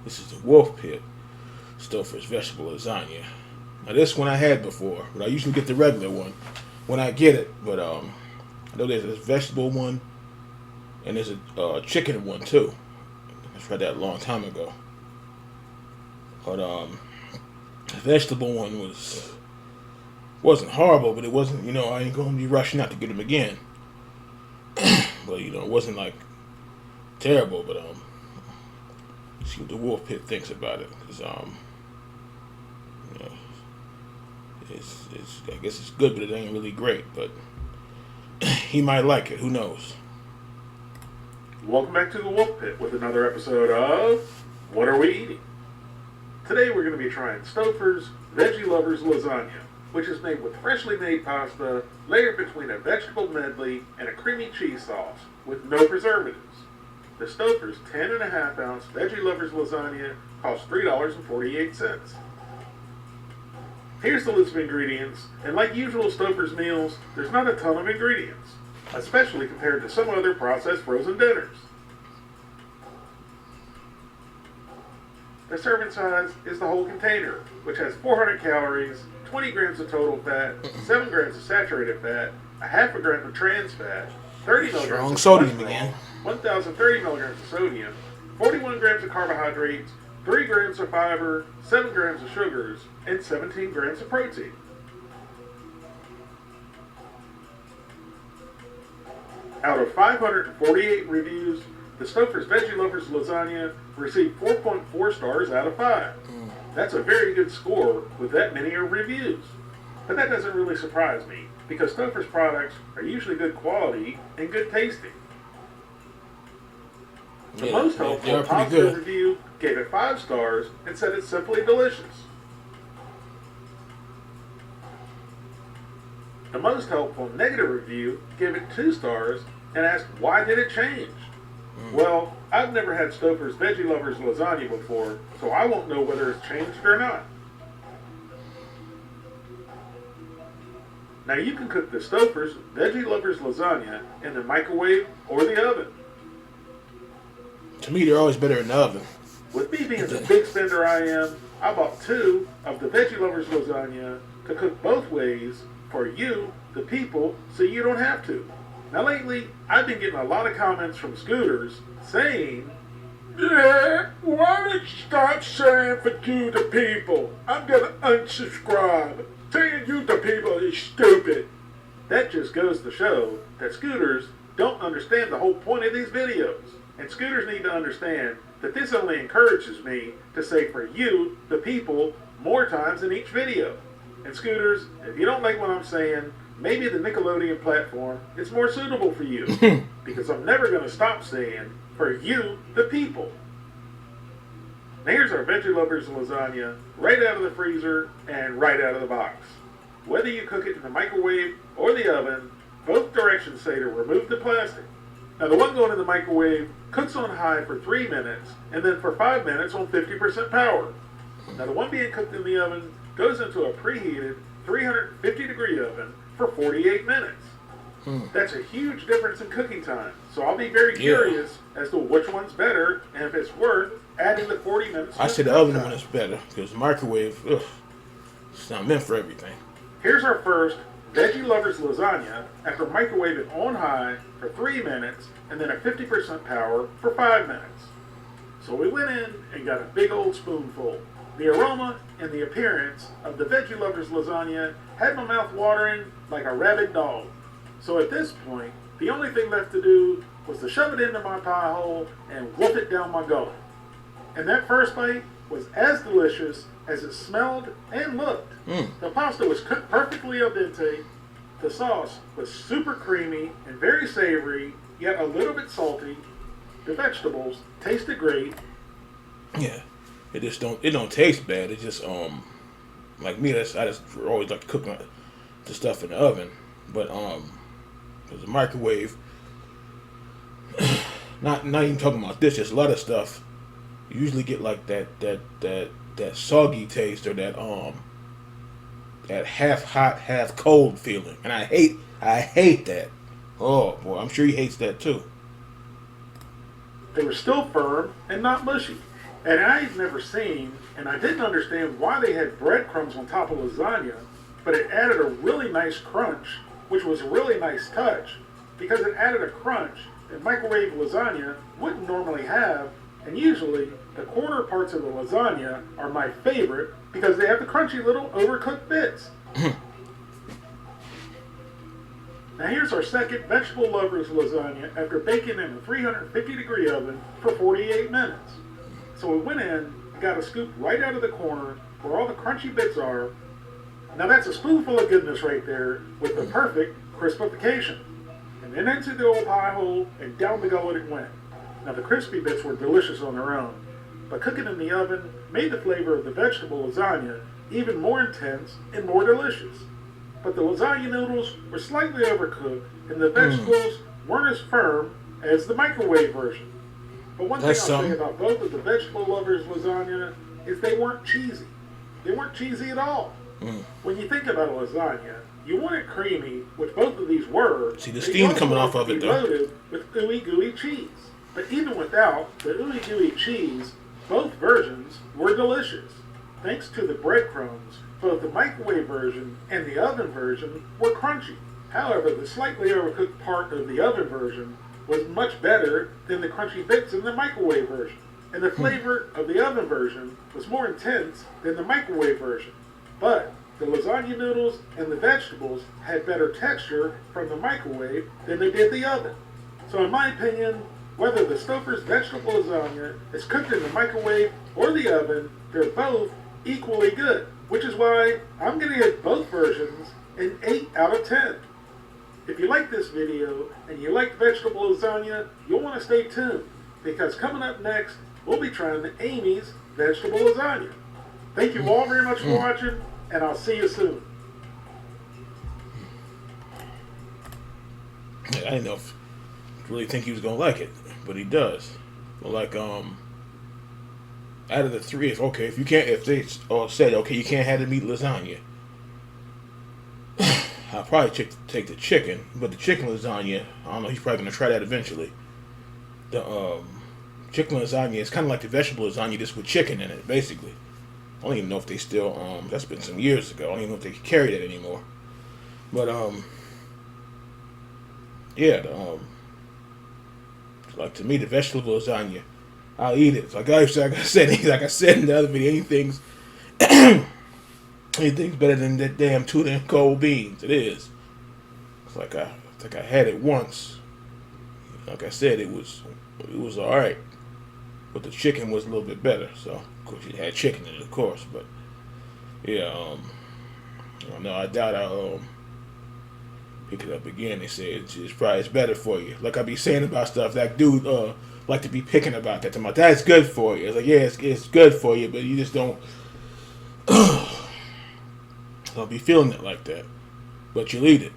This is the Wolfepit Stouffer's vegetable lasagna. Now this one I had before, but I usually get the regular one when I get it. But I know there's a vegetable one and there's a chicken one too. I tried that a long time ago. But the vegetable one wasn't horrible, but it wasn't. I ain't gonna be rushing out to get them again. But it wasn't like terrible. But see what the Wolf Pit thinks about it, because you know, I guess it's good, but it ain't really great. But he might like it. Who knows? Welcome back to the Wolf Pit with another episode of What Are We Eating? Today we're going to be trying Stouffer's Veggie Lovers Lasagna, which is made with freshly made pasta layered between a vegetable medley and a creamy cheese sauce with no preservatives. The Stouffer's 10.5 ounce Veggie Lovers Lasagna costs $3.48. Here's the list of ingredients, and like usual Stouffer's meals, there's not a ton of ingredients, especially compared to some other processed frozen dinners. The serving size is the whole container, which has 400 calories, 20 grams of total fat, 7 grams of saturated fat, a half a gram of trans fat, 30 milligrams Strong of sodium cholesterol, again. 1,030 milligrams of sodium, 41 grams of carbohydrates, 3 grams of fiber, 7 grams of sugars, and 17 grams of protein. Out of 548 reviews, the Stouffer's Veggie Lovers Lasagna received 4.4 stars out of 5. That's a very good score with that many reviews. But that doesn't really surprise me, because Stouffer's products are usually good quality and good tasting. The most helpful positive review gave it 5 stars and said it's simply delicious. The most helpful negative review gave it 2 stars and asked, why did it change? Well, I've never had Stouffer's Veggie Lovers Lasagna before, so I won't know whether it's changed or not. Now you can cook the Stouffer's Veggie Lovers Lasagna in the microwave or the oven. To me, they're always better in the oven. With me being the big spender I am, I bought 2 of the Veggie Lovers Lasagna to cook both ways for you, the people, so you don't have to. Now lately, I've been getting a lot of comments from scooters saying, "Yeah, why don't you stop saying for you the people? I'm gonna unsubscribe. Saying you the people is stupid." That just goes to show that scooters don't understand the whole point of these videos. And scooters need to understand that this only encourages me to say for you, the people, more times in each video. And scooters, if you don't like what I'm saying, maybe the Nickelodeon platform is more suitable for you. Because I'm never going to stop saying, for you, the people. Now here's our Veggie Lovers Lasagna, right out of the freezer and right out of the box. Whether you cook it in the microwave or the oven, both directions say to remove the plastic. Now the one going in the microwave cooks on high for 3 minutes and then for 5 minutes on 50% power. Now the one being cooked in the oven goes into a preheated 350 degree oven for 48 minutes. That's a huge difference in cooking time. So I'll be very curious as to which one's better and if it's worth adding the 40 minutes. I say the oven one is better, because the microwave, it's not meant for everything. Here's our first Veggie Lovers Lasagna after microwaving on high for 3 minutes and then at 50% power for 5 minutes. So we went in and got a big old spoonful. The aroma and the appearance of the Veggie Lovers Lasagna had my mouth watering like a rabid dog. So at this point, the only thing left to do was to shove it into my pie hole and wolf it down my gullet. And that first bite was as delicious as it smelled and looked. The pasta was cooked perfectly al dente. The sauce was super creamy and very savory, yet a little bit salty. The vegetables tasted great. Yeah, it don't taste bad. It just like me, I just always like to cook the stuff in the oven, but because the microwave, not even talking about this, just a lot of stuff. You usually get like that soggy taste, or that half hot, half cold feeling, and I hate that. Oh boy, I'm sure he hates that too. They were still firm and not mushy. And I'd never seen, and I didn't understand why they had breadcrumbs on top of lasagna, but it added a really nice crunch, which was a really nice touch, because it added a crunch that microwave lasagna wouldn't normally have, and usually the corner parts of the lasagna are my favorite because they have the crunchy little overcooked bits. Now here's our second vegetable lovers lasagna after baking in a 350-degree oven for 48 minutes. So we went in and got a scoop right out of the corner where all the crunchy bits are. Now that's a spoonful of goodness right there with the perfect crispification. And then into the old pie hole and down the gullet it went. Now the crispy bits were delicious on their own, but cooking in the oven made the flavor of the vegetable lasagna even more intense and more delicious. But the lasagna noodles were slightly overcooked and the vegetables weren't as firm as the microwave version. But one thing I'll say about both of the vegetable lovers lasagna is they weren't cheesy. They weren't cheesy at all. When you think about a lasagna, you want it creamy, which both of these were. See the steam coming off of it, though. Loaded with ooey gooey cheese. But even without the ooey gooey cheese, both versions were delicious. Thanks to the breadcrumbs, both the microwave version and the oven version were crunchy. However, the slightly overcooked part of the oven version was much better than the crunchy bits in the microwave version. And the flavor of the oven version was more intense than the microwave version. But the lasagna noodles and the vegetables had better texture from the microwave than they did the oven. So in my opinion, whether the Stouffer's vegetable lasagna is cooked in the microwave or the oven, they're both equally good. Which is why I'm going to give both versions an 8 out of 10. If you like this video and you like vegetable lasagna, you'll want to stay tuned, because coming up next, we'll be trying the Amy's vegetable lasagna. Thank you all very much for watching, and I'll see you soon. I didn't know if really think he was gonna like it, but he does. But like out of the three, if they all said okay, you can't have the meat lasagna, I'll probably take the chicken. But the chicken lasagna, I don't know. He's probably gonna try that eventually. The chicken lasagna is kind of like the vegetable lasagna, just with chicken in it, basically. I don't even know if they still that's been some years ago. I don't even know if they carry that anymore. But yeah, like to me, the vegetable lasagna, I'll eat it. Like I said in the other video, anything's better than that damn tuna and cold beans. It is. It's like I think I had it once. Like I said, it was all right, but the chicken was a little bit better. So of course you had chicken in it, of course. But yeah, no, I doubt I'll pick it up again. They say it's better for you. Like I be saying about stuff, that dude like to be picking about that. That's good for you. It's like, yeah, it's good for you, but you just don't be feeling it like that. But you'll eat it.